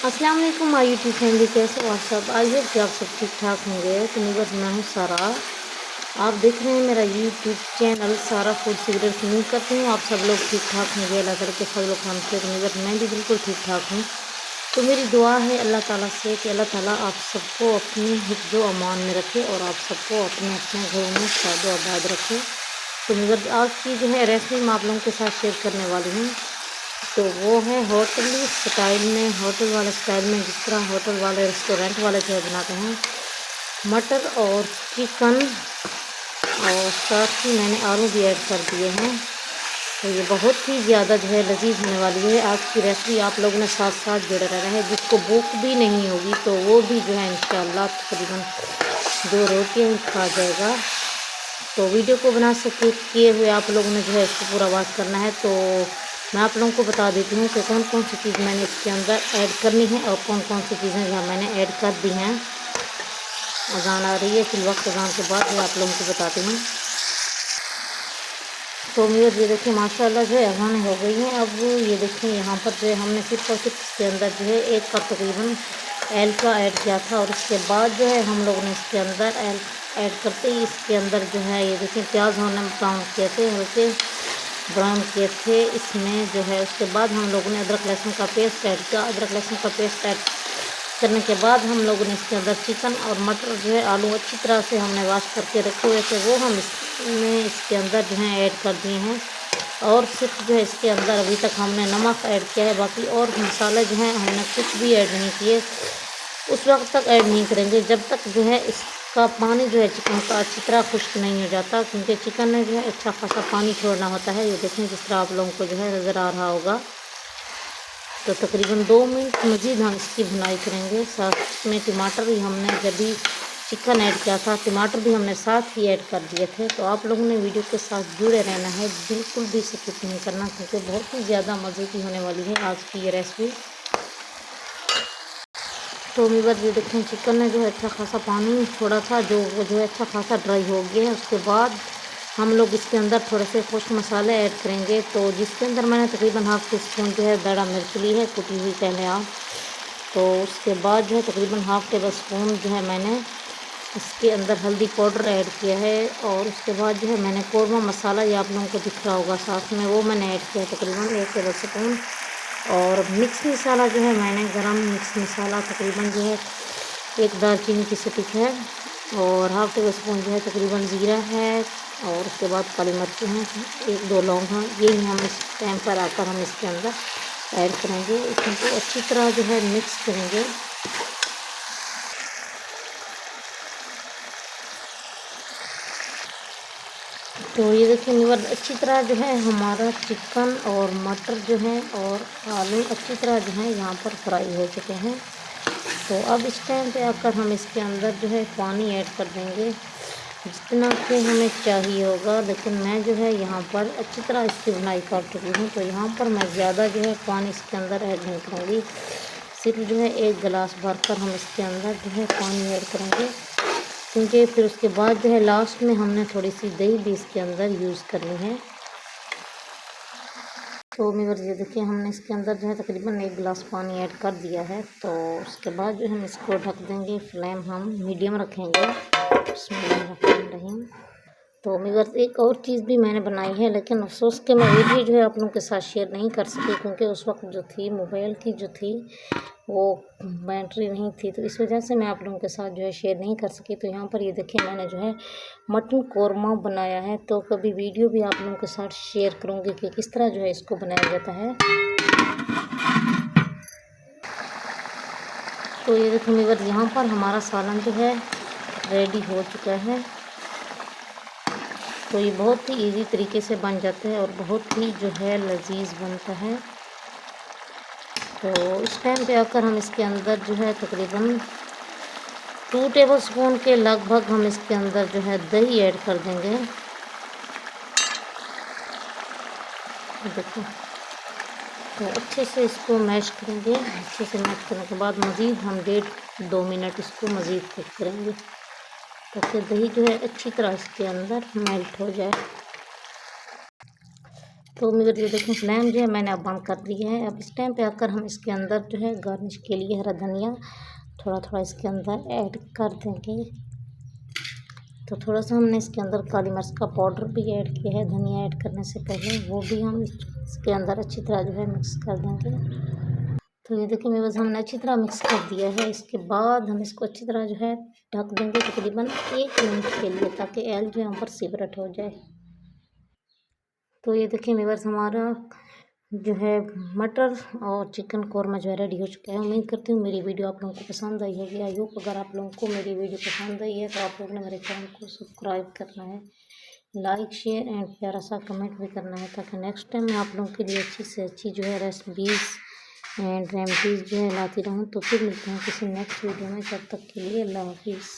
अस्सलाम वालेकुम my YouTube family, कैसे हो आप सब। आई होप कि आप सब ठीक ठाक होंगे। तो मैं हूँ सारा। आप देख रहे हैं मेरा यूट्यूब चैनल सारा फूड सीक्रेट्स। उम्मीद करती हूँ आप सब लोग ठीक ठाक होंगे। अल्लाह ताला के फजल करम से मैं भी बिल्कुल ठीक ठाक हूँ। तो मेरी दुआ है अल्लाह ताला से कि अल्लाह ताला आप सबको अपने हिफ्ज़ो अमान में रखे और आप सबको अपने अपने घरों में शाद आबाद रखे। तो आज की जो है रेसिपी मैं आप लोगों के साथ शेयर करने वाली हूँ। तो वो है होटल स्टाइल में, होटल वाले स्टाइल में, जिस तरह होटल वाले रेस्टोरेंट वाले जो है बनाते हैं, मटर और चिकन, और साथ ही मैंने आलू भी ऐड कर दिए हैं। तो ये बहुत ही ज़्यादा जो है लजीज होने वाली है आज की रेसिपी। आप लोगों ने साथ साथ जुड़े रहना है। जिसको भूख भी नहीं होगी तो वो भी जो है इंशाल्लाह तकरीबन 2 रोटियाँ ही खा जाएगा। तो वीडियो को बना सके किए हुए आप लोगों ने जो है इसको पूरा वॉच करना है। तो मैं आप लोगों को बता देती हूँ कि कौन कौन सी चीज़ मैंने इसके अंदर ऐड करनी है और कौन कौन सी चीज़ें जो मैंने ऐड कर दी हैं। अजान आ रही है, फिर वक्त अजान के बाद मैं आप लोगों को बताती हूँ। तो मेरे ये देखिए माशाल्लाह जो है अजान हो गई है। अब ये देखिए यहाँ पर जो है हमने सिर्फ और सिर्फ इसके अंदर जो है 1 कप तकरीबन एल का ऐड किया था। और उसके बाद जो है हम लोगों ने इसके अंदर एल ऐड करते ही इसके अंदर जो है ये देखिए प्याज हमने ब्राउन किए थे, हल्के ब्राउन किए थे इसमें जो है। उसके बाद हम लोगों ने अदरक लहसुन का पेस्ट ऐड किया। अदरक लहसुन का पेस्ट ऐड करने के बाद हम लोगों ने इसके अंदर चिकन और मटर जो है आलू अच्छी तरह से हमने वॉश करके रखे हुए थे, वो हम इसमें इसके अंदर जो है ऐड कर दिए हैं। और सिर्फ जो है इसके अंदर अभी तक हमने नमक ऐड किया है, बाकी और मसाले जो हैं हमने कुछ भी ऐड नहीं किए। उस वक्त तक ऐड नहीं करेंगे जब तक जो है इसका पानी जो है चिकन का अच्छी तरह खुश्क नहीं हो जाता, क्योंकि चिकन में जो है अच्छा खासा पानी छोड़ना होता है। ये देखें जिस तरह आप लोगों को जो है नज़र आ रहा होगा। तो तकरीबन 2 मिनट मज़ीद हम इसकी भुनाई करेंगे। साथ में टमाटर भी हमने जब भी चिकन ऐड किया था, टमाटर भी हमने साथ ही ऐड कर दिए थे। तो आप लोगों ने वीडियो के साथ जुड़े रहना है, बिल्कुल भी स्किप नहीं करना, क्योंकि बहुत ही ज़्यादा मज़े की होने वाली है आज की ये रेसिपी। तो वीवर ये देखें चिकन ने जो है अच्छा खासा पानी छोड़ा था, जो वो जो है अच्छा खासा ड्राई हो गया है। उसके बाद हम लोग इसके अंदर थोड़े से खुश्क मसाले ऐड करेंगे। तो जिसके अंदर मैंने तकरीबन हाफ टी स्पून जो है बड़ा मिर्च ली है, कुटी हुई कह लें आप। तो उसके बाद जो है तकरीबन हाफ टेबल स्पून जो है मैंने इसके अंदर हल्दी पाउडर ऐड किया है। और उसके बाद जो है मैंने कौरमा मसाला, ये आप लोगों को दिख रहा होगा साथ में, वो मैंने ऐड किया तकरीबन 1 टेबल स्पून। और मिक्स मसाला जो है मैंने गरम मिक्स मसाला तकरीबन जो है 1 दालचीनी की स्टिक है, और हाफ टेबल स्पून जो है तकरीबन ज़ीरा है, और उसके बाद काली मिर्च हैं 1-2 लौंग हैं। ये हम इस टाइम पर आकर हम इसके अंदर ऐड करेंगे। इसको अच्छी तरह जो है मिक्स करेंगे। तो ये देखिए व्यूअर अच्छी तरह जो है हमारा चिकन और मटर जो है और आलू अच्छी तरह जो है यहाँ पर फ्राई हो चुके हैं। तो अब इस टाइम पे आकर हम इसके अंदर जो है पानी ऐड कर देंगे जितना कि हमें चाहिए होगा। लेकिन मैं जो है यहाँ पर अच्छी तरह इसकी बुनाई कर चुकी हूँ, तो यहाँ पर मैं ज़्यादा जो है पानी इसके अंदर ऐड नहीं करूँगी। सिर्फ जो है 1 गिलास भरकर हम इसके अंदर जो है पानी ऐड करेंगे, क्योंकि फिर उसके बाद जो है लास्ट में हमने थोड़ी सी दही भी इसके अंदर यूज़ करनी है। तो मेरे ये देखिए हमने इसके अंदर जो है तकरीबन 1 गिलास पानी ऐड कर दिया है। तो उसके बाद जो हम इसको ढक देंगे, फ्लेम हम मीडियम रखेंगे। बिस्मिल्लाहिर्रहमानिर्रहीम। तो मगर एक और चीज़ भी मैंने बनाई है, लेकिन अफसोस कि मैं वीडियो जो है आप लोगों के साथ शेयर नहीं कर सकी, क्योंकि उस वक्त जो थी मोबाइल की जो थी वो बैटरी नहीं थी, तो इस वजह से मैं आप लोगों के साथ जो है शेयर नहीं कर सकी। तो यहाँ पर ये देखिए मैंने जो है मटन कौरमा बनाया है। तो कभी वीडियो भी आप लोगों के साथ शेयर करूँगी कि किस तरह जो है इसको बनाया जाता है। तो ये देखो मेरे यहाँ पर हमारा सालन जो है रेडी हो चुका है। तो ये बहुत ही इजी तरीके से बन जाते हैं और बहुत ही जो है लजीज बनता है। तो इस टाइम पे आकर हम इसके अंदर जो है तकरीबन 2 टेबल स्पून के लगभग हम इसके अंदर जो है दही ऐड कर देंगे। देखो तो अच्छे से इसको मैश करेंगे। अच्छे से मैश करने के बाद मज़ीद हम 1.5-2 मिनट इसको मज़ीद कुक करेंगे, ताकि दही जो है अच्छी तरह इसके अंदर मेल्ट हो जाए। तो मेरे जो देखें फ्लेम जो है मैंने अब बंद कर दी है। अब इस टाइम पे आकर हम इसके अंदर जो है गार्निश के लिए हरा धनिया थोड़ा थोड़ा इसके अंदर ऐड कर देंगे। तो थोड़ा सा हमने इसके अंदर काली मिर्च का पाउडर भी ऐड किया है धनिया ऐड करने से पहले, वो भी हम इसके अंदर अच्छी तरह जो है मिक्स कर देंगे। तो ये देखिए मेरे बस हमने अच्छी तरह मिक्स कर दिया है। इसके बाद हम इसको अच्छी तरह जो है ढक देंगे तकरीबन 1 मिनट के लिए, ताकि ऑयल जो है ऊपर सेपरेट हो जाए। तो ये देखिए मेरे बस हमारा जो है मटर और चिकन कौरमा जो है रेडी हो चुका है। उम्मीद करती हूँ मेरी वीडियो आप लोगों को पसंद आई होगी। आई होप अगर आप लोगों को मेरी वीडियो पसंद आई है तो आप लोगों ने मेरे चैनल को सब्सक्राइब करना है, लाइक शेयर एंड प्यारा सा कमेंट भी करना है, ताकि नेक्स्ट टाइम मैं आप लोगों के लिए अच्छी से अच्छी जो है रेसिपीज़ एंड रेमेडीज़ जो है लाती रहूँ। तो फिर मिलते हैं किसी नेक्स्ट वीडियो में, तब तक के लिए अल्लाह हाफिज़।